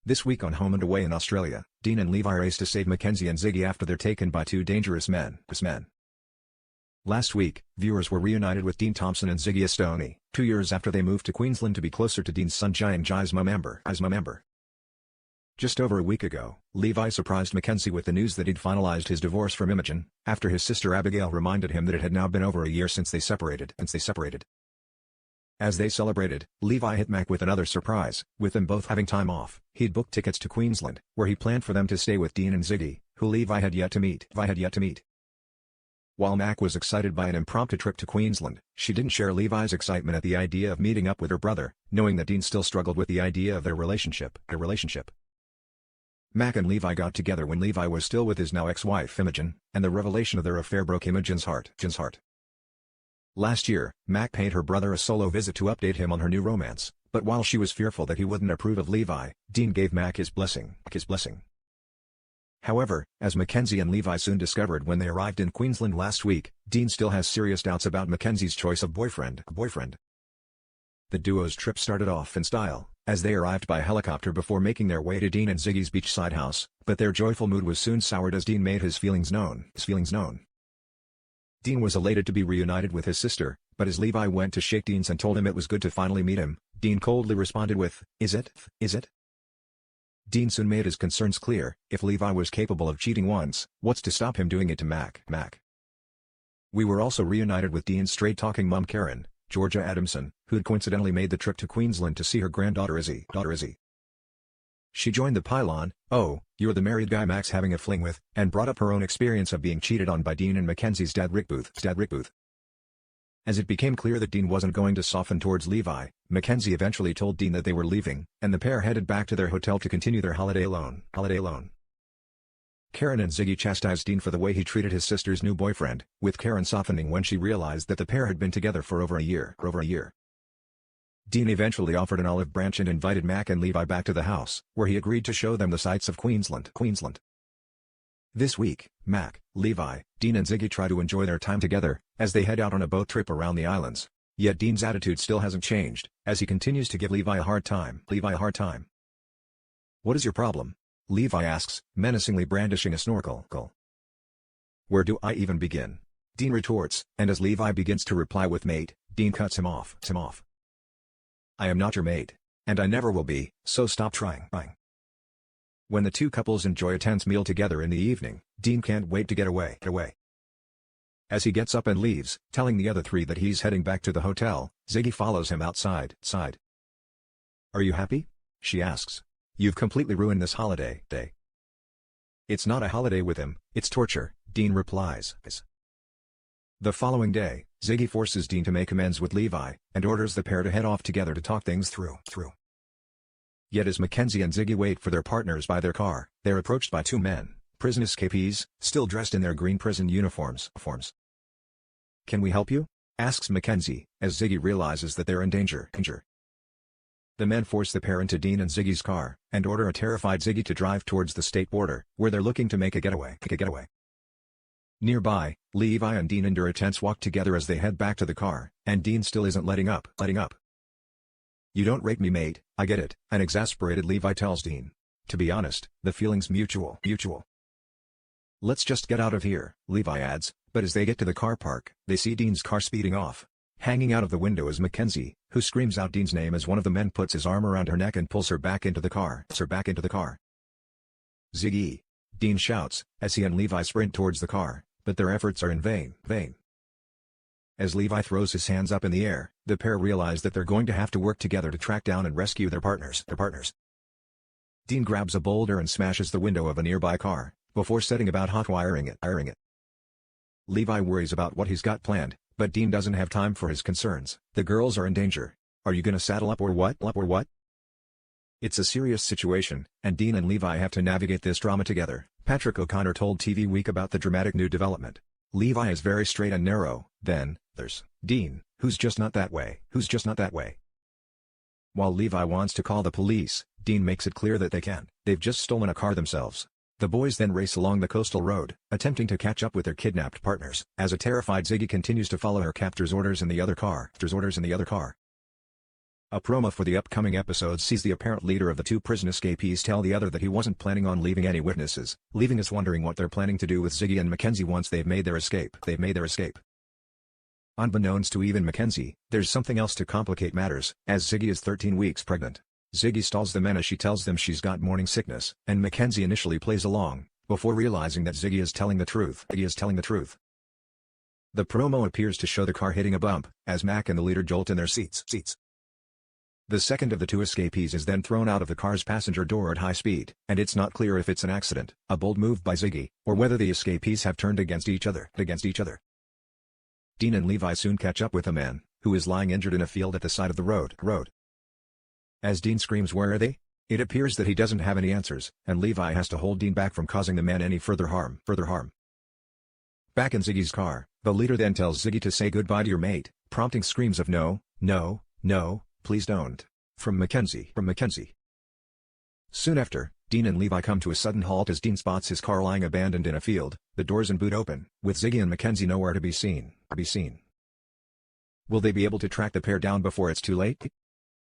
This week on Home and Away in Australia, Dean and Levi race to save Mackenzie and Ziggy after they're taken by two dangerous men. Last week, viewers were reunited with Dean Thompson and Ziggy Estoni, 2 years after they moved to Queensland to be closer to Dean's son Jai and Jai's member. Just over a week ago, Levi surprised Mackenzie with the news that he'd finalized his divorce from Imogen, after his sister Abigail reminded him that it had now been over a year since they separated. As they celebrated, Levi hit Mac with another surprise, with them both having time off. He'd booked tickets to Queensland, where he planned for them to stay with Dean and Ziggy, who Levi had yet to meet. While Mac was excited by an impromptu trip to Queensland, she didn't share Levi's excitement at the idea of meeting up with her brother, knowing that Dean still struggled with the idea of their relationship. Mac and Levi got together when Levi was still with his now ex-wife Imogen, and the revelation of their affair broke Imogen's heart. Last year, Mac paid her brother a solo visit to update him on her new romance, but while she was fearful that he wouldn't approve of Levi, Dean gave Mac his blessing. However, as Mackenzie and Levi soon discovered when they arrived in Queensland last week, Dean still has serious doubts about Mackenzie's choice of boyfriend. The duo's trip started off in style, as they arrived by helicopter before making their way to Dean and Ziggy's beachside house, but their joyful mood was soon soured as Dean made his feelings known. Dean was elated to be reunited with his sister, but as Levi went to shake Dean's and told him it was good to finally meet him, Dean coldly responded with, "Is it? Dean soon made his concerns clear. If Levi was capable of cheating once, what's to stop him doing it to Mac? We were also reunited with Dean's straight-talking mum Karen, Georgia Adamson, who'd coincidentally made the trip to Queensland to see her granddaughter Izzy. She joined the pile-on, "Oh, you're the married guy Mac's having a fling with," and brought up her own experience of being cheated on by Dean and Mackenzie's dad Rick Booth. As it became clear that Dean wasn't going to soften towards Levi, Mackenzie eventually told Dean that they were leaving, and the pair headed back to their hotel to continue their holiday alone. Karen and Ziggy chastised Dean for the way he treated his sister's new boyfriend, with Karen softening when she realized that the pair had been together for over a year. Dean eventually offered an olive branch and invited Mac and Levi back to the house, where he agreed to show them the sights of Queensland. This week, Mac, Levi, Dean and Ziggy try to enjoy their time together, as they head out on a boat trip around the islands. Yet Dean's attitude still hasn't changed, as he continues to give Levi a hard time. "What is your problem?" Levi asks, menacingly brandishing a snorkel. "Where do I even begin?" Dean retorts, and as Levi begins to reply with "mate," Dean cuts him off. "I am not your mate. And I never will be, so stop trying." When the two couples enjoy a tense meal together in the evening, Dean can't wait to get away. As he gets up and leaves, telling the other three that he's heading back to the hotel, Ziggy follows him outside. "Are you happy?" she asks. "You've completely ruined this holiday." "It's not a holiday with him, it's torture," Dean replies. The following day, Ziggy forces Dean to make amends with Levi, and orders the pair to head off together to talk things through. Yet as Mackenzie and Ziggy wait for their partners by their car, they're approached by two men, prison escapees, still dressed in their green prison uniforms. "Can we help you?" asks Mackenzie, as Ziggy realizes that they're in danger. The men force the pair into Dean and Ziggy's car, and order a terrified Ziggy to drive towards the state border, where they're looking to make a getaway. Nearby, Levi and Dean endure a tense walk together as they head back to the car, and Dean still isn't letting up. "You don't rate me, mate, I get it," an exasperated Levi tells Dean. "To be honest, the feeling's mutual. Let's just get out of here," Levi adds, but as they get to the car park, they see Dean's car speeding off. Hanging out of the window is Mackenzie, who screams out Dean's name as one of the men puts his arm around her neck and pulls her back into the car. "Ziggy!" Dean shouts, as he and Levi sprint towards the car, but their efforts are in vain. As Levi throws his hands up in the air, the pair realize that they're going to have to work together to track down and rescue their partners. Dean grabs a boulder and smashes the window of a nearby car, before setting about hot wiring it. Levi worries about what he's got planned, but Dean doesn't have time for his concerns. "The girls are in danger. Are you gonna saddle up or what? It's a serious situation, and Dean and Levi have to navigate this drama together," Patrick O'Connor told TV Week about the dramatic new development. "Levi is very straight and narrow, then there's Dean, who's just not that way. While Levi wants to call the police, Dean makes it clear that they can't. They've just stolen a car themselves. The boys then race along the coastal road, attempting to catch up with their kidnapped partners, as a terrified Ziggy continues to follow her captor's orders in the other car. A promo for the upcoming episode sees the apparent leader of the two prison escapees tell the other that he wasn't planning on leaving any witnesses, leaving us wondering what they're planning to do with Ziggy and Mackenzie once they've made their escape. Unbeknownst to even Mackenzie, there's something else to complicate matters, as Ziggy is 13 weeks pregnant. Ziggy stalls the men as she tells them she's got morning sickness, and Mackenzie initially plays along, before realizing that Ziggy is telling the truth. The promo appears to show the car hitting a bump, as Mac and the leader jolt in their seats. The second of the two escapees is then thrown out of the car's passenger door at high speed, and it's not clear if it's an accident, a bold move by Ziggy, or whether the escapees have turned against each other. Dean and Levi soon catch up with a man, who is lying injured in a field at the side of the road. As Dean screams, "Where are they?" it appears that he doesn't have any answers, and Levi has to hold Dean back from causing the man any further harm. Back in Ziggy's car, the leader then tells Ziggy to say goodbye to your mate, prompting screams of "No, no, no, please don't," from Mackenzie. Soon after, Dean and Levi come to a sudden halt as Dean spots his car lying abandoned in a field, the doors and boot open, with Ziggy and Mackenzie nowhere to be seen. Will they be able to track the pair down before it's too late?